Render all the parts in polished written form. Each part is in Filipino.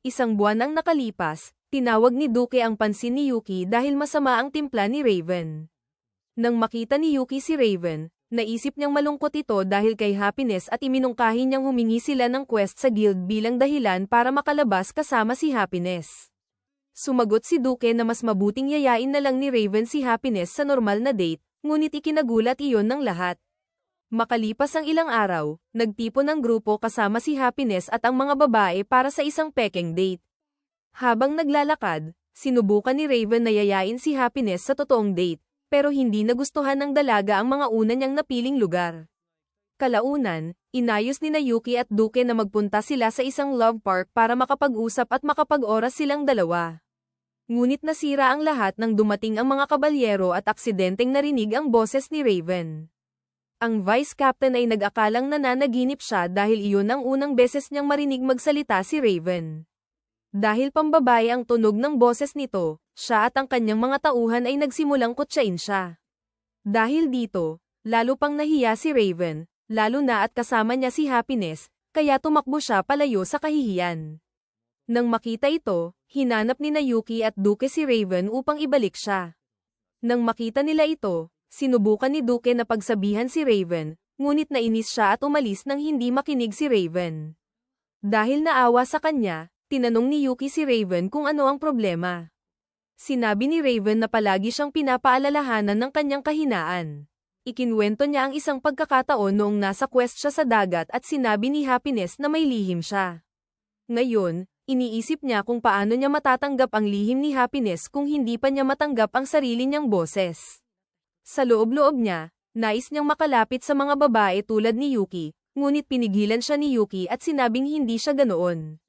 Isang buwan ang nakalipas, tinawag ni Duke ang pansin ni Yuki dahil masama ang timpla ni Raven. Nang makita ni Yuki si Raven, naisip niyang malungkot ito dahil kay Happiness at iminungkahi niyang humingi sila ng quest sa guild bilang dahilan para makalabas kasama si Happiness. Sumagot si Duke na mas mabuting yayain na lang ni Raven si Happiness sa normal na date, ngunit ikinagulat iyon ng lahat. Makalipas ang ilang araw, nagtipon ang grupo kasama si Happiness at ang mga babae para sa isang pekeng date. Habang naglalakad, sinubukan ni Raven na yayain si Happiness sa totoong date, pero hindi nagustuhan ng dalaga ang mga una niyang napiling lugar. Kalaunan, inayos ni Yuki at Duke na magpunta sila sa isang love park para makapag-usap at makapag-oras silang dalawa. Ngunit nasira ang lahat nang dumating ang mga kabalyero at aksidenteng narinig ang boses ni Raven. Ang vice captain ay nag-akalang nananaginip siya dahil iyon ang unang beses niyang marinig magsalita si Raven. Dahil pambabae ang tunog ng boses nito, siya at ang kanyang mga tauhan ay nagsimulang kutsain siya. Dahil dito, lalo pang nahiya si Raven, lalo na at kasama niya si Happiness, kaya tumakbo siya palayo sa kahihiyan. Nang makita ito, hinanap ni Yuki at Duke si Raven upang ibalik siya. Nang makita nila ito, sinubukan ni Duke na pagsabihan si Raven, ngunit nainis siya at umalis nang hindi makinig si Raven. Dahil naawa sa kanya, tinanong ni Yuki si Raven kung ano ang problema. Sinabi ni Raven na palagi siyang pinapaalalahanan ng kanyang kahinaan. Ikinwento niya ang isang pagkakataon noong nasa quest siya sa dagat at sinabi ni Happiness na may lihim siya. Ngayon, iniisip niya kung paano niya matatanggap ang lihim ni Happiness kung hindi pa niya matanggap ang sarili niyang boses. Sa loob-loob niya, nais niyang makalapit sa mga babae tulad ni Yuki, ngunit pinigilan siya ni Yuki at sinabing hindi siya ganoon.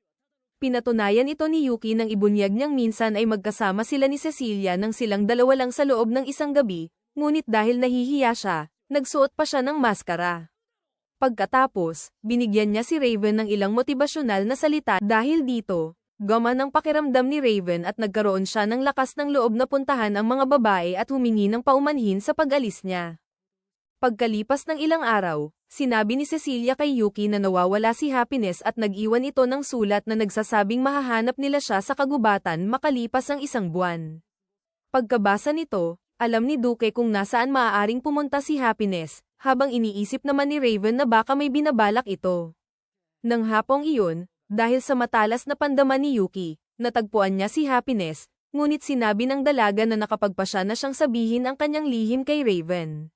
Pinatunayan ito ni Yuki nang ibunyag niyang minsan ay magkasama sila ni Cecilia nang silang dalawa lang sa loob ng isang gabi, ngunit dahil nahihiya siya, nagsuot pa siya ng maskara. Pagkatapos, binigyan niya si Raven ng ilang motibasyonal na salita dahil dito, gumaan ang pakiramdam ni Raven at nagkaroon siya ng lakas ng loob na puntahan ang mga babae at humingi ng paumanhin sa pag-alis niya. Pagkalipas ng ilang araw, sinabi ni Cecilia kay Yuki na nawawala si Happiness at nag-iwan ito ng sulat na nagsasabing mahahanap nila siya sa kagubatan makalipas ang isang buwan. Pagkabasa nito, alam ni Duke kung nasaan maaaring pumunta si Happiness, habang iniisip naman ni Raven na baka may binabalak ito. Nang hapong iyon, dahil sa matalas na pandaman ni Yuki, natagpuan niya si Happiness, ngunit sinabi ng dalaga na nakapagpasya na siyang sabihin ang kanyang lihim kay Raven.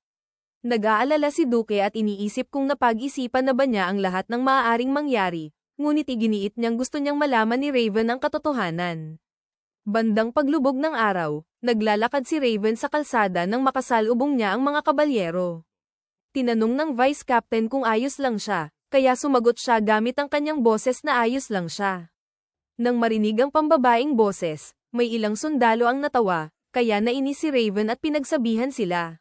Nag-aalala si Duke at iniisip kung napag-isipan na ba niya ang lahat ng maaaring mangyari, ngunit iginiit niyang gusto niyang malaman ni Raven ang katotohanan. Bandang paglubog ng araw, naglalakad si Raven sa kalsada nang makasalubong niya ang mga kabalyero. Tinanong ng vice captain kung ayos lang siya, kaya sumagot siya gamit ang kanyang boses na ayos lang siya. Nang marinig ang pambabaeng boses, may ilang sundalo ang natawa, kaya nainis si Raven at pinagsabihan sila.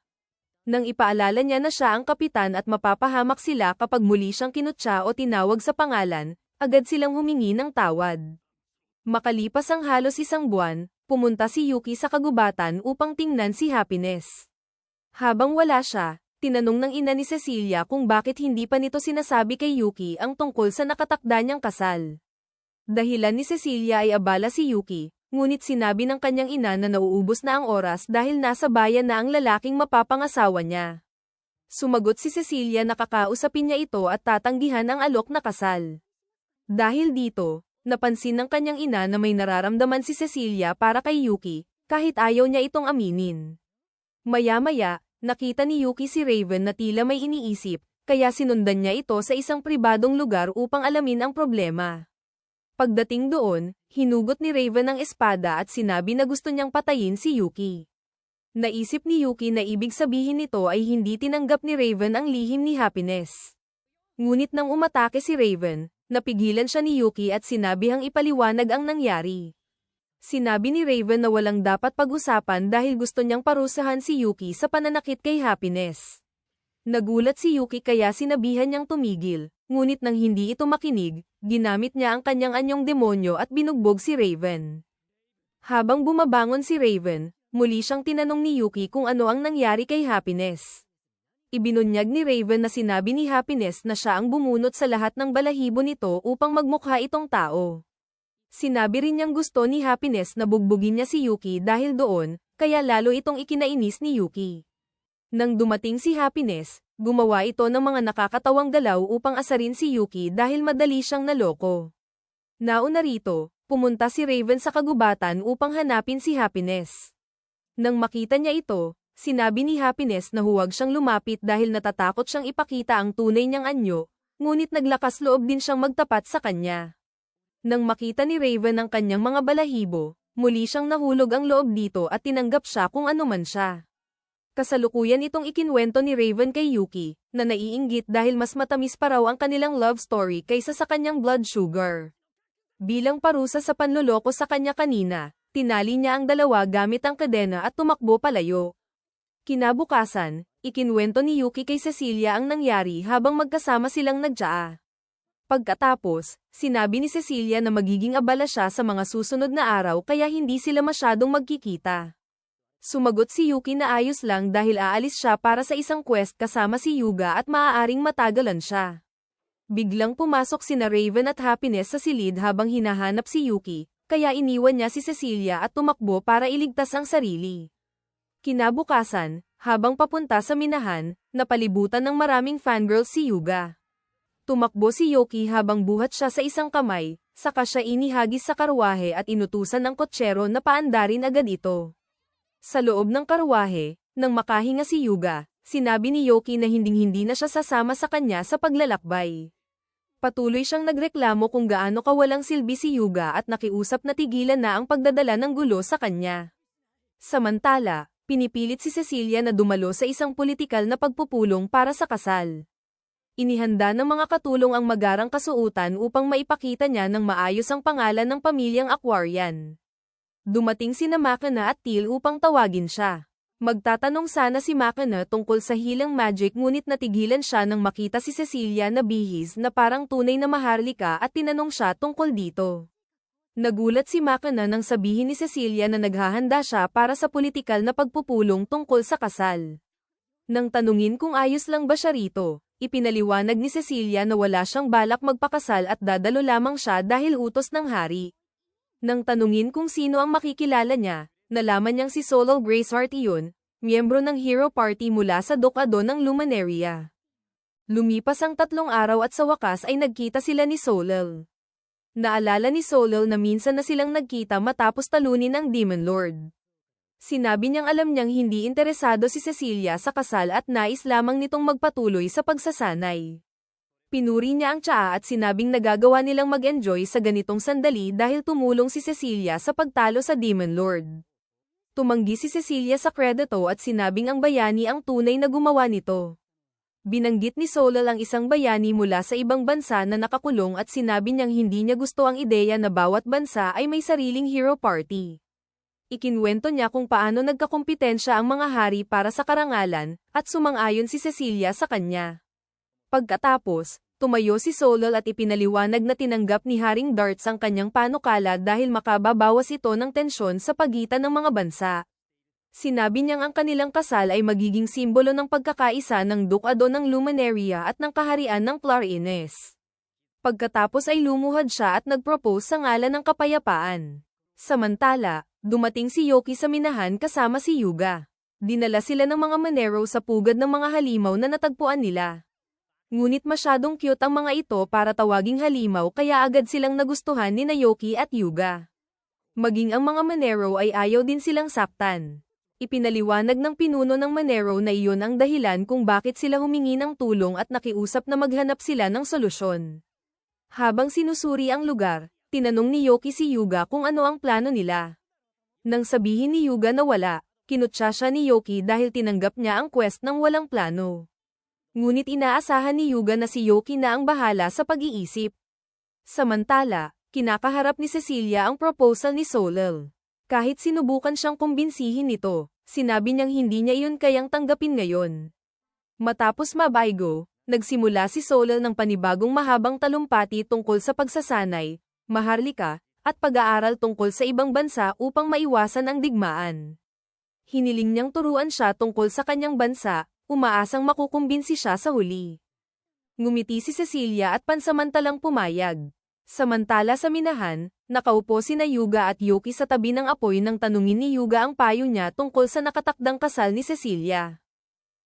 Nang ipaalala niya na siya ang kapitan at mapapahamak sila kapag muli siyang kinutya o tinawag sa pangalan, agad silang humingi ng tawad. Makalipas ang halos isang buwan, pumunta si Yuki sa kagubatan upang tingnan si Happiness. Habang wala siya, tinanong ng ina ni Cecilia kung bakit hindi pa nito sinasabi kay Yuki ang tungkol sa nakatakda niyang kasal. Dahilan ni Cecilia ay abala si Yuki, ngunit sinabi ng kanyang ina na nauubos na ang oras dahil nasa bayan na ang lalaking mapapangasawa niya. Sumagot si Cecilia na kakausapin niya ito at tatanggihan ang alok na kasal. Dahil dito, napansin ng kanyang ina na may nararamdaman si Cecilia para kay Yuki, kahit ayaw niya itong aminin. Maya-maya, nakita ni Yuki si Raven na tila may iniisip, kaya sinundan niya ito sa isang pribadong lugar upang alamin ang problema. Pagdating doon, hinugot ni Raven ang espada at sinabi na gusto niyang patayin si Yuki. Naisip ni Yuki na ibig sabihin nito ay hindi tinanggap ni Raven ang lihim ni Happiness. Ngunit nang umatake si Raven, napigilan siya ni Yuki at sinabihang ipaliwanag ang nangyari. Sinabi ni Raven na walang dapat pag-usapan dahil gusto niyang parusahan si Yuki sa pananakit kay Happiness. Nagulat si Yuki kaya sinabihan niyang tumigil, ngunit nang hindi ito makinig, ginamit niya ang kanyang anyong demonyo at binugbog si Raven. Habang bumabangon si Raven, muli siyang tinanong ni Yuki kung ano ang nangyari kay Happiness. Ibinunyag ni Raven na sinabi ni Happiness na siya ang bumunot sa lahat ng balahibo nito upang magmukha itong tao. Sinabi rin niyang gusto ni Happiness na bugbugin niya si Yuki dahil doon, kaya lalo itong ikinainis ni Yuki. Nang dumating si Happiness, gumawa ito ng mga nakakatawang galaw upang asarin si Yuki dahil madali siyang naloko. Nauna rito, pumunta si Raven sa kagubatan upang hanapin si Happiness. Nang makita niya ito, sinabi ni Happiness na huwag siyang lumapit dahil natatakot siyang ipakita ang tunay niyang anyo, ngunit naglakas loob din siyang magtapat sa kanya. Nang makita ni Raven ang kanyang mga balahibo, muli siyang nahulog ang loob dito at tinanggap siya kung ano man siya. Kasalukuyan itong ikinwento ni Raven kay Yuki, na naiinggit dahil mas matamis pa raw ang kanilang love story kaysa sa kanyang blood sugar. Bilang parusa sa panloloko sa kanya kanina, tinali niya ang dalawa gamit ang kadena at tumakbo palayo. Kinabukasan, ikinwento ni Yuki kay Cecilia ang nangyari habang magkasama silang nagtsaa. Pagkatapos, sinabi ni Cecilia na magiging abala siya sa mga susunod na araw kaya hindi sila masyadong magkikita. Sumagot si Yuki na ayos lang dahil aalis siya para sa isang quest kasama si Yuga at maaaring matagalan siya. Biglang pumasok sina Raven at Happiness sa silid habang hinahanap si Yuki, kaya iniwan niya si Cecilia at tumakbo para iligtas ang sarili. Kinabukasan, habang papunta sa minahan, napalibutan ng maraming fangirls si Yuga. Tumakbo si Yuki habang buhat siya sa isang kamay, saka siya inihagis sa karwahe at inutusan ng kotsero na paandarin agad ito. Sa loob ng karwahe, nang makahinga si Yuga, sinabi ni Yuki na hinding-hindi na siya sasama sa kanya sa paglalakbay. Patuloy siyang nagreklamo kung gaano kawalang silbi si Yuga at nakiusap na tigilan na ang pagdadala ng gulo sa kanya. Samantala, pinipilit si Cecilia na dumalo sa isang politikal na pagpupulong para sa kasal. Inihanda ng mga katulong ang magarang kasuotan upang maipakita niya ng maayos ang pangalan ng pamilyang Aquarian. Dumating sina Makina at Teal upang tawagin siya. Magtatanong sana si Makina tungkol sa hilang magic ngunit natigilan siya nang makita si Cecilia na bihis na parang tunay na maharlika at tinanong siya tungkol dito. Nagulat si Makina nang sabihin ni Cecilia na naghahanda siya para sa politikal na pagpupulong tungkol sa kasal. Nang tanungin kung ayos lang ba siya rito, ipinaliwanag ni Cecilia na wala siyang balak magpakasal at dadalo lamang siya dahil utos ng hari. Nang tanungin kung sino ang makikilala niya, nalaman niyang si Solal Graceheart iyon, miyembro ng Hero Party mula sa Dokado ng Luminaria. Lumipas ang 3 araw at sa wakas ay nagkita sila ni Solal. Naalala ni Solal na minsan na silang nagkita matapos talunin ang Demon Lord. Sinabi niyang alam niyang hindi interesado si Cecilia sa kasal at nais lamang nitong magpatuloy sa pagsasanay. Pinuri niya ang tsaa at sinabing nagagawa nilang mag-enjoy sa ganitong sandali dahil tumulong si Cecilia sa pagtalo sa Demon Lord. Tumanggi si Cecilia sa kredito at sinabing ang bayani ang tunay na gumawa nito. Binanggit ni Solal ang isang bayani mula sa ibang bansa na nakakulong at sinabi niyang hindi niya gusto ang ideya na bawat bansa ay may sariling hero party. Ikinwento niya kung paano nagkakumpetensya ang mga hari para sa karangalan, at sumang-ayon si Cecilia sa kanya. Pagkatapos, tumayo si Solal at ipinaliwanag na tinanggap ni Haring Darts ang kanyang panukala dahil makababawas ito ng tensyon sa pagitan ng mga bansa. Sinabi niyang ang kanilang kasal ay magiging simbolo ng pagkakaisa ng Dokado ng Luminaria at ng kaharian ng Clarines. Pagkatapos ay lumuhad siya at nagpropose sa ngalan ng kapayapaan. Samantala, dumating si Yuki sa minahan kasama si Yuga. Dinala sila ng mga manero sa pugad ng mga halimaw na natagpuan nila. Ngunit masyadong cute ang mga ito para tawaging halimaw kaya agad silang nagustuhan ni Yuki at Yuga. Maging ang mga manero ay ayaw din silang saktan. Ipinaliwanag ng pinuno ng manero na iyon ang dahilan kung bakit sila humingi ng tulong at nakiusap na maghanap sila ng solusyon. Habang sinusuri ang lugar, tinanong ni Yuki si Yuga kung ano ang plano nila. Nang sabihin ni Yuga na wala, kinutya siya ni Yuki dahil tinanggap niya ang quest ng walang plano. Ngunit inaasahan ni Yuga na si Yuki na ang bahala sa pag-iisip. Samantala, kinakaharap ni Cecilia ang proposal ni Solal. Kahit sinubukan siyang kumbinsihin nito, sinabi niyang hindi niya iyon kayang tanggapin ngayon. Matapos mabaygo, nagsimula si Solal ng panibagong mahabang talumpati tungkol sa pagsasanay, maharlika, at pag-aaral tungkol sa ibang bansa upang maiwasan ang digmaan. Hiniling niyang turuan siya tungkol sa kanyang bansa, umaasang makukumbinsi siya sa huli. Ngumiti si Cecilia at pansamantalang pumayag. Samantala sa minahan, nakaupo sina Yuga at Yuki sa tabi ng apoy nang tanungin ni Yuga ang payo niya tungkol sa nakatakdang kasal ni Cecilia.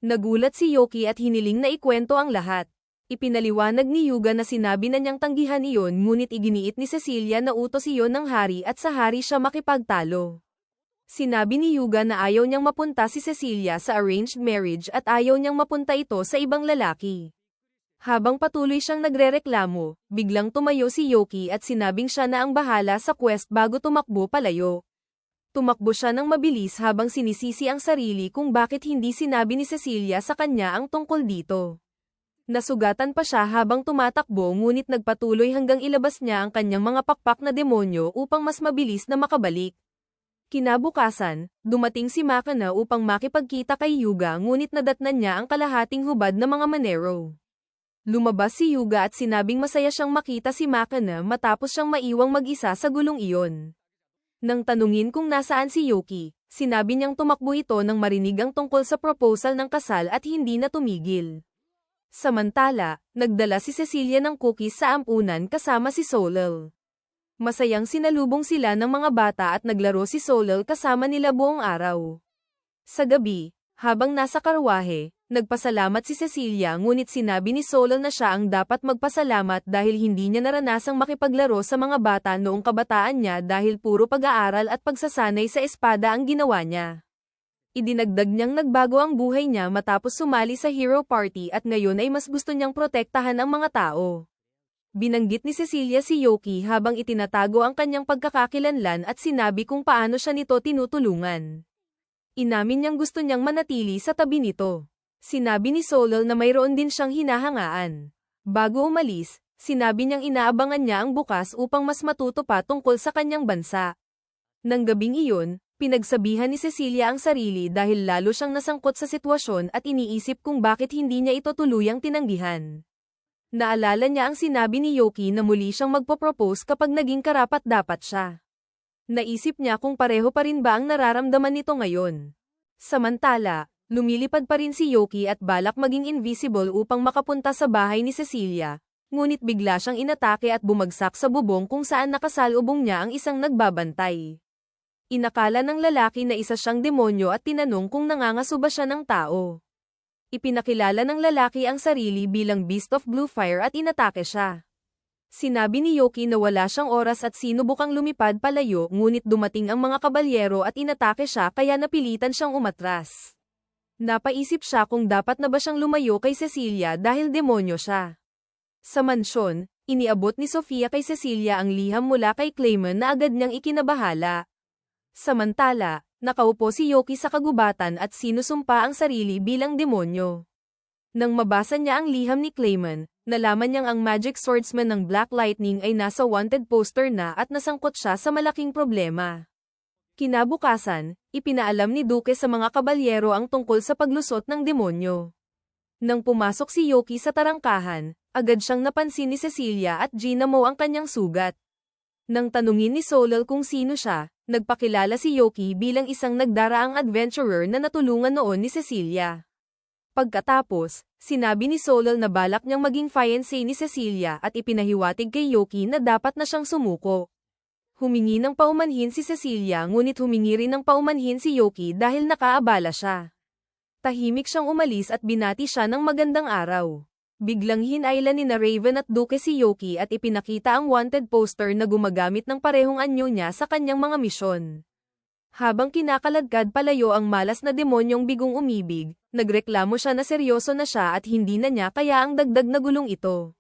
Nagulat si Yuki at hiniling na ikwento ang lahat. Ipinaliwanag ni Yuga na sinabi na niyang tanggihan iyon ngunit iginiit ni Cecilia na utos iyon ng hari at sa hari siya makipagtalo. Sinabi ni Yuga na ayaw niyang mapunta si Cecilia sa arranged marriage at ayaw niyang mapunta ito sa ibang lalaki. Habang patuloy siyang nagrereklamo, biglang tumayo si Yuki at sinabing siya na ang bahala sa quest bago tumakbo palayo. Tumakbo siya ng mabilis habang sinisisi ang sarili kung bakit hindi sinabi ni Cecilia sa kanya ang tungkol dito. Nasugatan pa siya habang tumatakbo ngunit nagpatuloy hanggang ilabas niya ang kanyang mga pakpak na demonyo upang mas mabilis na makabalik. Kinabukasan, dumating si Makana upang makipagkita kay Yuga ngunit nadatnan niya ang kalahating hubad na mga manero. Lumabas si Yuga at sinabing masaya siyang makita si Makana matapos siyang maiwang mag-isa sa gulong iyon. Nang tanungin kung nasaan si Yuki, sinabi niyang tumakbo ito nang marinig ang tungkol sa proposal ng kasal at hindi na tumigil. Samantala, nagdala si Cecilia ng cookies sa ampunan kasama si Solel. Masayang sinalubong sila ng mga bata at naglaro si Solel kasama nila buong araw. Sa gabi, habang nasa karwahe, nagpasalamat si Cecilia ngunit sinabi ni Solel na siya ang dapat magpasalamat dahil hindi niya naranasang makipaglaro sa mga bata noong kabataan niya dahil puro pag-aaral at pagsasanay sa espada ang ginawa niya. Idinagdag niyang nagbago ang buhay niya matapos sumali sa Hero Party at ngayon ay mas gusto niyang protektahan ang mga tao. Binanggit ni Cecilia si Yuki habang itinatago ang kanyang pagkakakilanlan at sinabi kung paano siya nito tinutulungan. Inamin niyang gusto niyang manatili sa tabi nito. Sinabi ni Solel na mayroon din siyang hinahangaan. Bago umalis, sinabi niyang inaabangan niya ang bukas upang mas matuto pa tungkol sa kanyang bansa. Nang gabing iyon, pinagsabihan ni Cecilia ang sarili dahil lalo siyang nasangkot sa sitwasyon at iniisip kung bakit hindi niya ito tuluyang tinanggihan. Naalala niya ang sinabi ni Yuki na muli siyang magpo-propose kapag naging karapat-dapat siya. Naisip niya kung pareho pa rin ba ang nararamdaman nito ngayon. Samantala, lumilipad pa rin si Yuki at balak maging invisible upang makapunta sa bahay ni Cecilia, ngunit bigla siyang inatake at bumagsak sa bubong kung saan nakasalubong niya ang isang nagbabantay. Inakala ng lalaki na isa siyang demonyo at tinanong kung nangangaso ba siya ng tao. Ipinakilala ng lalaki ang sarili bilang Beast of Blue Fire at inatake siya. Sinabi ni Yuki na wala siyang oras at sinubukang lumipad palayo ngunit dumating ang mga kabalyero at inatake siya kaya napilitan siyang umatras. Napaisip siya kung dapat na ba siyang lumayo kay Cecilia dahil demonyo siya. Sa mansyon, iniabot ni Sofia kay Cecilia ang liham mula kay Clayman na agad niyang ikinabahala. Samantala, nakaupo si Yuki sa kagubatan at sinusumpa ang sarili bilang demonyo. Nang mabasa niya ang liham ni Clayman, nalaman niyang ang Magic Swordsman ng Black Lightning ay nasa wanted poster na at nasangkot siya sa malaking problema. Kinabukasan, ipinaalam ni Duke sa mga kabalyero ang tungkol sa paglusot ng demonyo. Nang pumasok si Yuki sa tarangkahan, agad siyang napansin ni Cecilia at ginamo ang kanyang sugat. Nang tanungin ni Solel kung sino siya, nagpakilala si Yuki bilang isang nagdaraang adventurer na natulungan noon ni Cecilia. Pagkatapos, sinabi ni Solel na balak niyang maging fiancé ni Cecilia at ipinahiwatig kay Yuki na dapat na siyang sumuko. Humingi ng paumanhin si Cecilia ngunit humingi rin ng paumanhin si Yuki dahil nakaabala siya. Tahimik siyang umalis at binati siya ng magandang araw. Biglang hinailan ni na Raven at Duke si Yuki at ipinakita ang wanted poster na gumagamit ng parehong anyo niya sa kanyang mga misyon. Habang kinakaladkad palayo ang malas na demonyong bigong umibig, nagreklamo siya na seryoso na siya at hindi na niya kaya ang dagdag na gulong ito.